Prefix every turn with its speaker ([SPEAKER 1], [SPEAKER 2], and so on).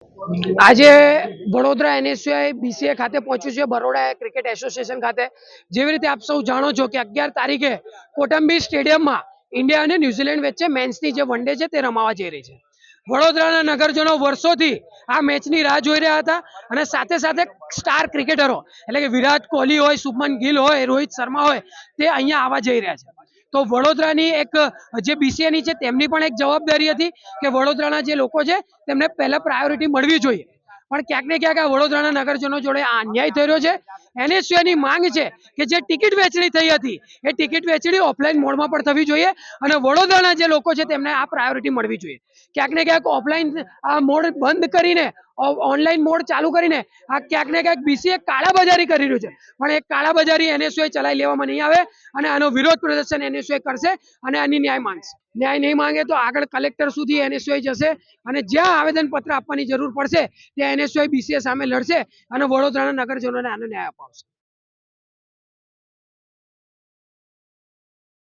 [SPEAKER 1] આજે Vadodara NSUI BCA ખાતે પહોંચ્યું છે, બરોડા ક્રિકેટ એસોસિએશન ખાતે। જેવી રીતે આપ સૌ જાણો છો કે 11 તારીખે કોટમ્બી સ્ટેડિયમમાં ઇન્ડિયા અને ન્યુઝીલેન્ડ વચ્ચે મેન્સની જે વનડે છે તે રમાવા જઈ રહી છે। વડોદરાના નગરજનો વર્ષોથી આ મેચની રાહ જોઈ રહ્યા હતા અને સાથે સાથે સ્ટાર ક્રિકેટરો એટલે કે વિરાટ કોહલી હોય, શુભમન ગિલ હોય, રોહિત શર્મા હોય, તે અહીંયા આવવા જઈ રહ્યા છે। તો વડોદરાની એક જે બીસીએની છે તેમની પણ એક જવાબદારી હતી કે વડોદરાના જે લોકો છે તેમને પહેલા પ્રાયોરિટી મળવી જોઈએ, પણ ક્યાંક ને ક્યાંક આ વડોદરાના નગરજનો જોડે આ અન્યાય થઈ રહ્યો છે। એનએસયુઆઈની માંગ છે કે જે ટિકિટ વેચણી થઈ હતી એ ટિકિટ વેચણી ઓફલાઈન મોડમાં પણ થવી જોઈએ અને વડોદરાના જે લોકો છે તેમને આ પ્રાયોરિટી મળવી જોઈએ। ક્યાંક ને ક્યાંક ઓફલાઈન આ મોડ બંધ કરીને ઓનલાઈન મોડ ચાલુ કરીને આ ક્યાંક ને ક્યાંક બીસીએ કાળાબજારી કરી રહ્યું છે, પણ એ કાળાબજારી એનએસયુઆઈ ચલાવી લેવામાં નહીં આવે અને આનો વિરોધ પ્રદર્શન એનએસયુઆઈ કરશે અને આની ન્યાય માંગશે। ન્યાય નહીં માંગે તો આગળ કલેક્ટર સુધી એનએસયુઆઈ જશે અને જ્યાં આવેદનપત્ર આપવાની જરૂર પડશે ત્યાં એનએસયુઆઈ બીસીએ સામે લડશે અને વડોદરાના નગરજનોને આનો ન્યાય અપાવશે।